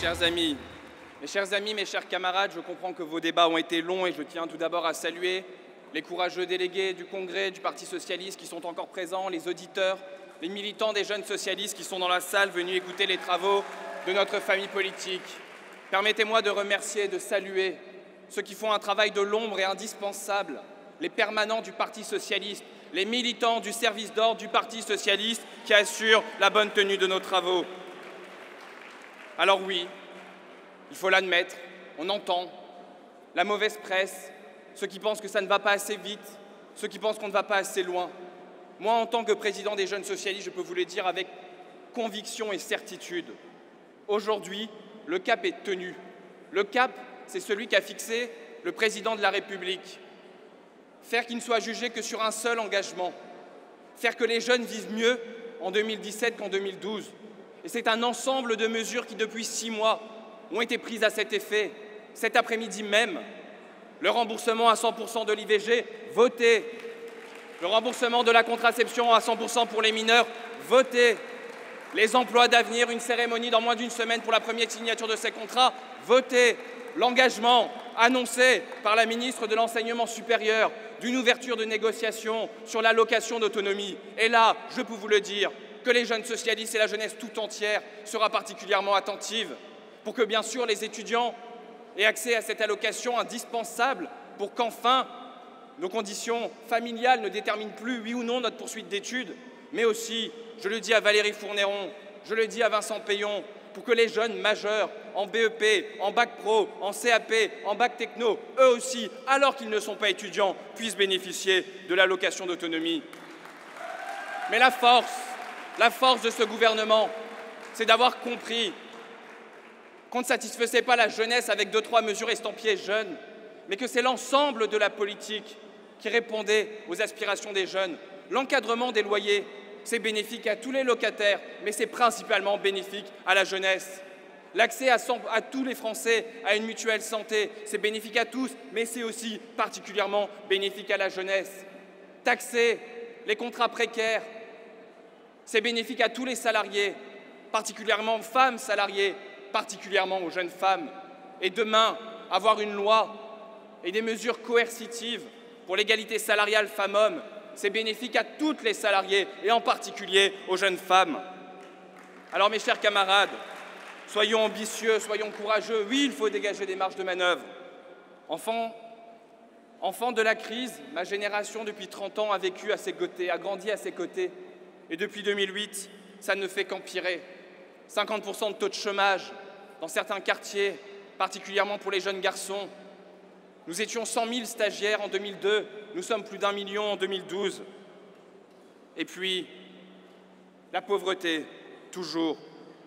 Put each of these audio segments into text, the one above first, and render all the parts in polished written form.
mes chers amis, mes chers camarades, je comprends que vos débats ont été longs et je tiens tout d'abord à saluer les courageux délégués du Congrès du Parti socialiste qui sont encore présents, les auditeurs, les militants des jeunes socialistes qui sont dans la salle venus écouter les travaux de notre famille politique. Permettez-moi de remercier et de saluer ceux qui font un travail de l'ombre et indispensable, les permanents du Parti socialiste, les militants du service d'ordre du Parti socialiste qui assurent la bonne tenue de nos travaux. Alors oui, il faut l'admettre, on entend la mauvaise presse, ceux qui pensent que ça ne va pas assez vite, ceux qui pensent qu'on ne va pas assez loin. Moi, en tant que président des jeunes socialistes, je peux vous le dire avec conviction et certitude. Aujourd'hui, le cap est tenu. Le cap, c'est celui qu'a fixé le président de la République. Faire qu'il ne soit jugé que sur un seul engagement. Faire que les jeunes vivent mieux en 2017 qu'en 2012. Et c'est un ensemble de mesures qui, depuis 6 mois, ont été prises à cet effet. Cet après-midi même, le remboursement à 100% de l'IVG, voté. Le remboursement de la contraception à 100% pour les mineurs, voté. Les emplois d'avenir, une cérémonie dans moins d'une semaine pour la première signature de ces contrats, voté. L'engagement annoncé par la ministre de l'Enseignement supérieur d'une ouverture de négociations sur l'allocation d'autonomie. Et là, je peux vous le dire, que les jeunes socialistes et la jeunesse tout entière sera particulièrement attentive pour que, bien sûr, les étudiants aient accès à cette allocation indispensable pour qu'enfin nos conditions familiales ne déterminent plus, oui ou non, notre poursuite d'études, mais aussi, je le dis à Valérie Fournéron, je le dis à Vincent Payon, pour que les jeunes majeurs en BEP, en bac pro, en CAP, en bac techno, eux aussi, alors qu'ils ne sont pas étudiants, puissent bénéficier de l'allocation d'autonomie. Mais la force de ce gouvernement, c'est d'avoir compris qu'on ne satisfaisait pas la jeunesse avec 2-3 mesures estampillées jeunes, mais que c'est l'ensemble de la politique qui répondait aux aspirations des jeunes. L'encadrement des loyers, c'est bénéfique à tous les locataires, mais c'est principalement bénéfique à la jeunesse. L'accès à tous les Français à une mutuelle santé, c'est bénéfique à tous, mais c'est aussi particulièrement bénéfique à la jeunesse. Taxer les contrats précaires, c'est bénéfique à tous les salariés, particulièrement aux femmes salariées, particulièrement aux jeunes femmes. Et demain, avoir une loi et des mesures coercitives pour l'égalité salariale femmes-hommes, c'est bénéfique à toutes les salariés et en particulier aux jeunes femmes. Alors mes chers camarades, soyons ambitieux, soyons courageux. Oui, il faut dégager des marges de manœuvre. Enfant de la crise, ma génération depuis 30 ans a vécu à ses côtés, a grandi à ses côtés. Et depuis 2008, ça ne fait qu'empirer. 50% de taux de chômage dans certains quartiers, particulièrement pour les jeunes garçons. Nous étions 100 000 stagiaires en 2002, nous sommes plus d'1 million en 2012. Et puis, la pauvreté, toujours,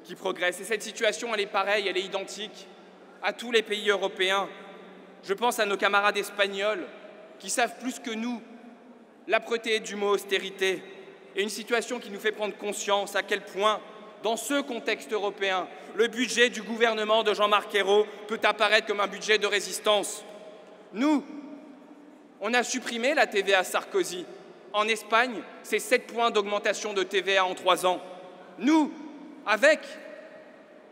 qui progresse. Et cette situation, elle est pareille, elle est identique à tous les pays européens. Je pense à nos camarades espagnols qui savent plus que nous l'âpreté du mot austérité. Et une situation qui nous fait prendre conscience à quel point, dans ce contexte européen, le budget du gouvernement de Jean-Marc Ayrault peut apparaître comme un budget de résistance. Nous, on a supprimé la TVA Sarkozy. En Espagne, c'est 7 points d'augmentation de TVA en 3 ans. Nous, avec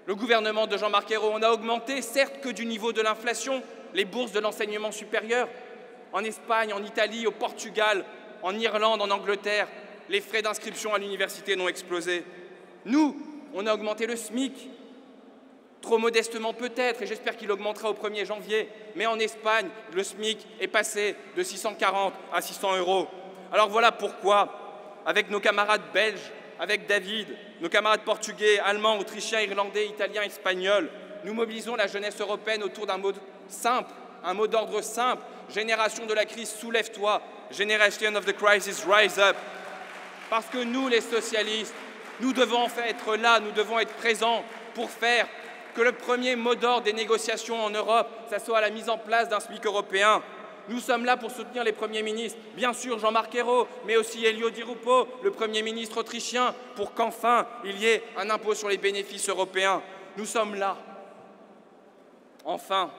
le gouvernement de Jean-Marc Ayrault, on a augmenté, certes que du niveau de l'inflation, les bourses de l'enseignement supérieur. En Espagne, en Italie, au Portugal, en Irlande, en Angleterre, les frais d'inscription à l'université n'ont explosé. Nous, on a augmenté le SMIC, trop modestement peut-être, et j'espère qu'il augmentera au 1er janvier. Mais en Espagne, le SMIC est passé de 640 à 600 €. Alors voilà pourquoi, avec nos camarades belges, avec David, nos camarades portugais, allemands, autrichiens, irlandais, italiens, espagnols, nous mobilisons la jeunesse européenne autour d'un mot simple, un mot d'ordre simple. Génération de la crise, soulève-toi. Generation of the crisis, rise up. Parce que nous, les socialistes, nous devons être là, nous devons être présents pour faire que le premier mot d'ordre des négociations en Europe, ça soit la mise en place d'un SMIC européen. Nous sommes là pour soutenir les premiers ministres, bien sûr Jean-Marc Ayrault, mais aussi Elio Di Rupo, le Premier ministre autrichien, pour qu'enfin il y ait un impôt sur les bénéfices européens. Nous sommes là, enfin,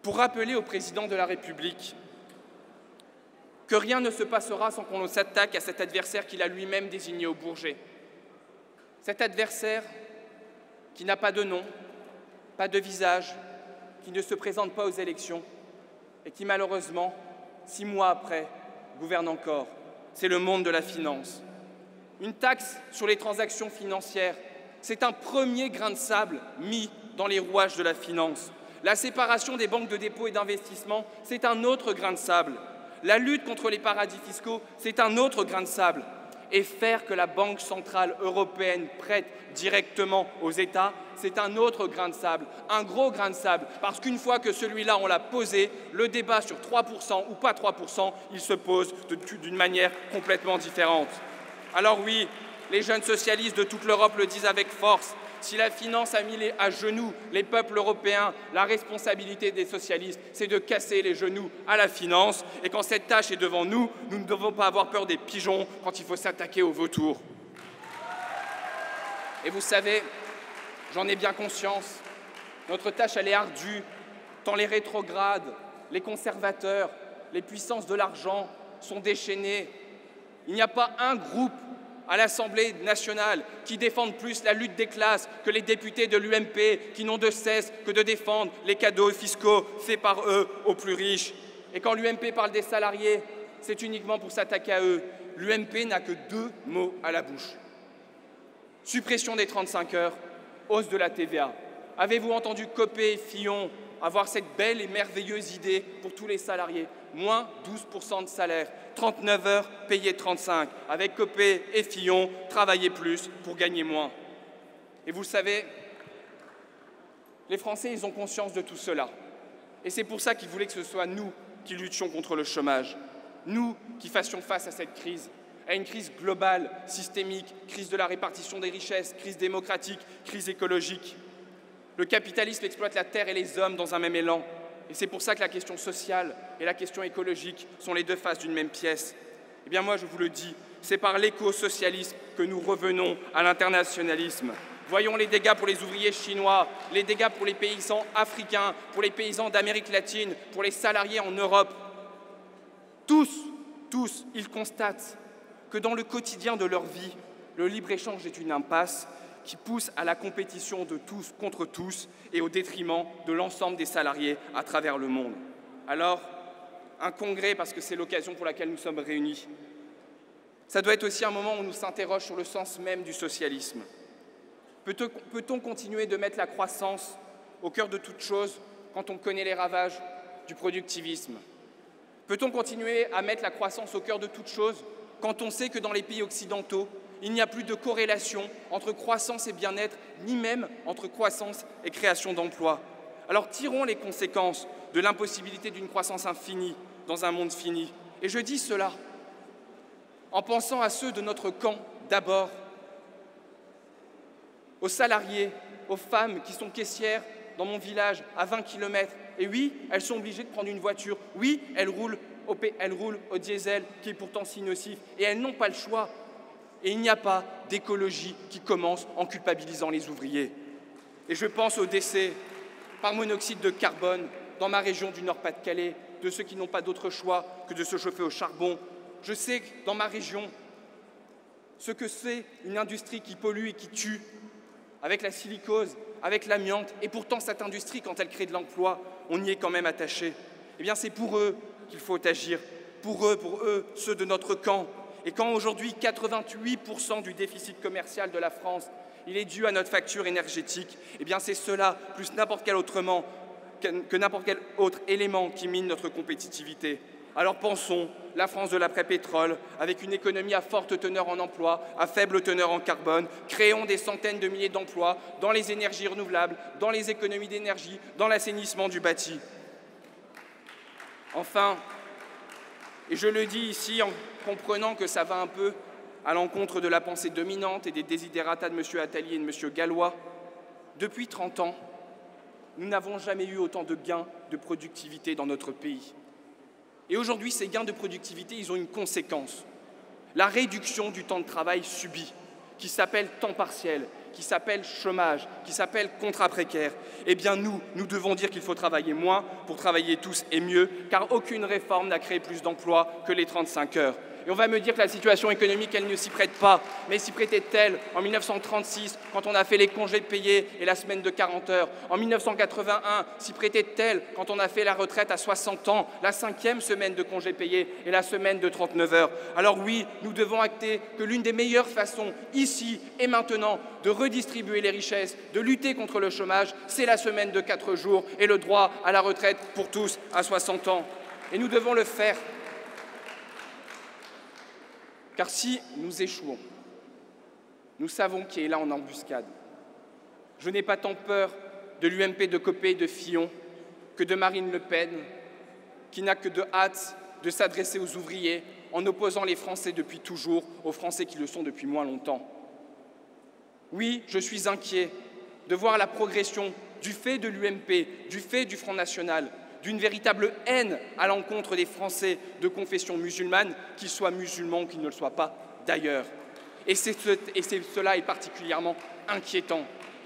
pour rappeler au président de la République que rien ne se passera sans qu'on s'attaque à cet adversaire qu'il a lui-même désigné au Bourget. Cet adversaire, qui n'a pas de nom, pas de visage, qui ne se présente pas aux élections et qui malheureusement, 6 mois après, gouverne encore. C'est le monde de la finance. Une taxe sur les transactions financières, c'est un premier grain de sable mis dans les rouages de la finance. La séparation des banques de dépôt et d'investissement, c'est un autre grain de sable. La lutte contre les paradis fiscaux, c'est un autre grain de sable. Et faire que la Banque centrale européenne prête directement aux États, c'est un autre grain de sable, un gros grain de sable, parce qu'une fois que celui-là, on l'a posé, le débat sur 3% ou pas 3%, il se pose d'une manière complètement différente. Alors oui, les jeunes socialistes de toute l'Europe le disent avec force. Si la finance a mis à genoux les peuples européens, la responsabilité des socialistes, c'est de casser les genoux à la finance. Et quand cette tâche est devant nous, nous ne devons pas avoir peur des pigeons quand il faut s'attaquer aux vautours. Et vous savez, j'en ai bien conscience, notre tâche elle est ardue, tant les rétrogrades, les conservateurs, les puissances de l'argent sont déchaînés. Il n'y a pas un groupe à l'Assemblée nationale qui défendent plus la lutte des classes que les députés de l'UMP qui n'ont de cesse que de défendre les cadeaux fiscaux faits par eux aux plus riches. Et quand l'UMP parle des salariés, c'est uniquement pour s'attaquer à eux. L'UMP n'a que 2 mots à la bouche. Suppression des 35 heures, hausse de la TVA. Avez-vous entendu Copé et Fillon avoir cette belle et merveilleuse idée pour tous les salariés? Moins 12% de salaire, 39 heures payées 35. Avec Copé et Fillon, travailler plus pour gagner moins. Et vous le savez, les Français, ils ont conscience de tout cela. Et c'est pour ça qu'ils voulaient que ce soit nous qui luttions contre le chômage. Nous qui fassions face à cette crise, à une crise globale, systémique, crise de la répartition des richesses, crise démocratique, crise écologique. Le capitalisme exploite la terre et les hommes dans un même élan. Et c'est pour ça que la question sociale et la question écologique sont les 2 faces d'une même pièce. Eh bien moi, je vous le dis, c'est par l'éco-socialisme que nous revenons à l'internationalisme. Voyons les dégâts pour les ouvriers chinois, les dégâts pour les paysans africains, pour les paysans d'Amérique latine, pour les salariés en Europe. Tous, ils constatent que dans le quotidien de leur vie, le libre-échange est une impasse qui pousse à la compétition de tous contre tous et au détriment de l'ensemble des salariés à travers le monde. Alors, un congrès, parce que c'est l'occasion pour laquelle nous sommes réunis, ça doit être aussi un moment où nous s'interroge sur le sens même du socialisme. Peut-on continuer de mettre la croissance au cœur de toute chose quand on connaît les ravages du productivisme? Peut-on continuer à mettre la croissance au cœur de toute chose quand on sait que dans les pays occidentaux, il n'y a plus de corrélation entre croissance et bien-être, ni même entre croissance et création d'emplois? Alors tirons les conséquences de l'impossibilité d'une croissance infinie dans un monde fini. Et je dis cela en pensant à ceux de notre camp d'abord, aux salariés, aux femmes qui sont caissières dans mon village à 20 km. Et oui, elles sont obligées de prendre une voiture. Oui, elles roulent au diesel qui est pourtant si nocif. Et elles n'ont pas le choix. Et il n'y a pas d'écologie qui commence en culpabilisant les ouvriers. Et je pense aux décès par monoxyde de carbone dans ma région du Nord-Pas-de-Calais, de ceux qui n'ont pas d'autre choix que de se chauffer au charbon. Je sais que dans ma région, ce que c'est une industrie qui pollue et qui tue, avec la silicose, avec l'amiante, et pourtant cette industrie, quand elle crée de l'emploi, on y est quand même attaché. Eh bien c'est pour eux qu'il faut agir, pour eux, ceux de notre camp. Et quand aujourd'hui 88% du déficit commercial de la France, il est dû à notre facture énergétique, eh bien c'est cela, plus n'importe quel autre élément qui mine notre compétitivité. Alors pensons la France de l'après-pétrole, avec une économie à forte teneur en emploi, à faible teneur en carbone. Créons des centaines de milliers d'emplois dans les énergies renouvelables, dans les économies d'énergie, dans l'assainissement du bâti. Enfin, et je le dis ici en comprenant que ça va un peu à l'encontre de la pensée dominante et des desiderata de M. Attali et de M. Gallois, depuis 30 ans, nous n'avons jamais eu autant de gains de productivité dans notre pays. Et aujourd'hui, ces gains de productivité, ils ont une conséquence. La réduction du temps de travail subi, qui s'appelle temps partiel, qui s'appelle chômage, qui s'appelle contrat précaire. Eh bien nous devons dire qu'il faut travailler moins pour travailler tous et mieux, car aucune réforme n'a créé plus d'emplois que les 35 heures. Et on va me dire que la situation économique, elle ne s'y prête pas. Mais s'y prêtait-elle en 1936, quand on a fait les congés payés et la semaine de 40 heures? En 1981, s'y prêtait-elle quand on a fait la retraite à 60 ans, la 5e semaine de congés payés et la semaine de 39 heures? Alors oui, nous devons acter que l'une des meilleures façons, ici et maintenant, de redistribuer les richesses, de lutter contre le chômage, c'est la semaine de 4 jours et le droit à la retraite pour tous à 60 ans. Et nous devons le faire. Car si nous échouons, nous savons qui est là en embuscade. Je n'ai pas tant peur de l'UMP de Copé et de Fillon que de Marine Le Pen, qui n'a que de hâte de s'adresser aux ouvriers en opposant les Français depuis toujours aux Français qui le sont depuis moins longtemps. Oui, je suis inquiet de voir la progression du fait de l'UMP, du fait du Front National, d'une véritable haine à l'encontre des Français de confession musulmane, qu'ils soient musulmans ou qu'ils ne le soient pas d'ailleurs. Et cela est particulièrement inquiétant.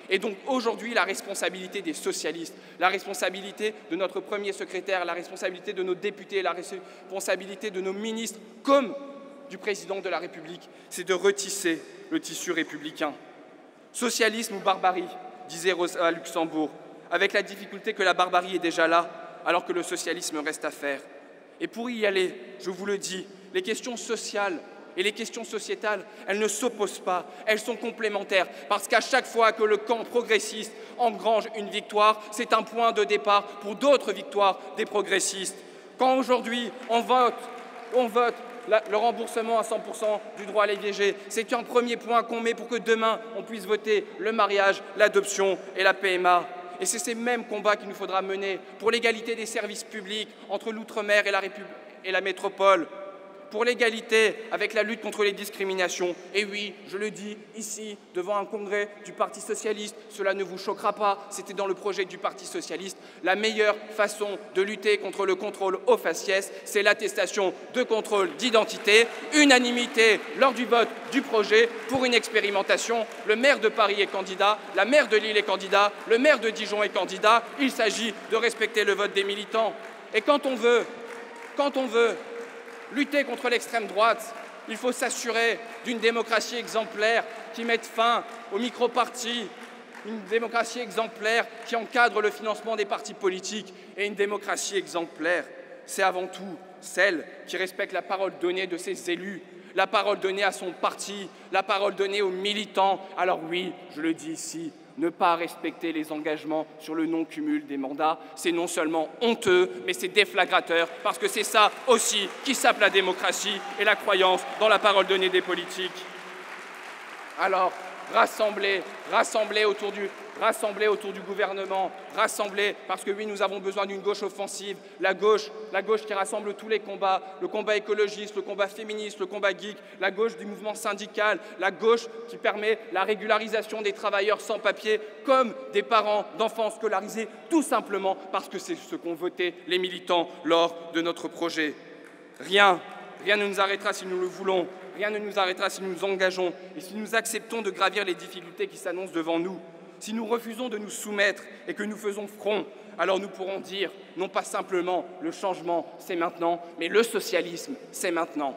Et donc aujourd'hui, la responsabilité des socialistes, la responsabilité de notre premier secrétaire, la responsabilité de nos députés, la responsabilité de nos ministres, comme du président de la République, c'est de retisser le tissu républicain. Socialisme ou barbarie, disait Rosa Luxembourg, avec la difficulté que la barbarie est déjà là, alors que le socialisme reste à faire. Et pour y aller, je vous le dis, les questions sociales et les questions sociétales, elles ne s'opposent pas, elles sont complémentaires, parce qu'à chaque fois que le camp progressiste engrange une victoire, c'est un point de départ pour d'autres victoires des progressistes. Quand aujourd'hui on vote le remboursement à 100% du droit à l'IVG, c'est un premier point qu'on met pour que demain on puisse voter le mariage, l'adoption et la PMA. Et c'est ces mêmes combats qu'il nous faudra mener pour l'égalité des services publics entre l'outre-mer et la métropole, pour l'égalité avec la lutte contre les discriminations. Et oui, je le dis ici, devant un congrès du Parti socialiste, cela ne vous choquera pas, c'était dans le projet du Parti socialiste. La meilleure façon de lutter contre le contrôle au faciès, c'est l'attestation de contrôle d'identité, unanimité lors du vote du projet pour une expérimentation. Le maire de Paris est candidat, la maire de Lille est candidat, le maire de Dijon est candidat. Il s'agit de respecter le vote des militants. Et quand on veut lutter contre l'extrême droite, il faut s'assurer d'une démocratie exemplaire qui mette fin aux micro-partis, une démocratie exemplaire qui encadre le financement des partis politiques. Et une démocratie exemplaire, c'est avant tout celle qui respecte la parole donnée de ses élus, la parole donnée à son parti, la parole donnée aux militants. Alors oui, je le dis ici, ne pas respecter les engagements sur le non-cumul des mandats, c'est non seulement honteux, mais c'est déflagrateur, parce que c'est ça aussi qui sape la démocratie et la croyance dans la parole donnée des politiques. Alors, rassemblez autour du gouvernement, rassemblez, parce que oui, nous avons besoin d'une gauche offensive, la gauche qui rassemble tous les combats, le combat écologiste, le combat féministe, le combat geek, la gauche du mouvement syndical, la gauche qui permet la régularisation des travailleurs sans papier, comme des parents d'enfants scolarisés, tout simplement parce que c'est ce qu'ont voté les militants lors de notre projet. Rien ne nous arrêtera si nous le voulons. Rien ne nous arrêtera si nous nous engageons et si nous acceptons de gravir les difficultés qui s'annoncent devant nous. Si nous refusons de nous soumettre et que nous faisons front, alors nous pourrons dire non pas simplement le changement, c'est maintenant, mais le socialisme, c'est maintenant.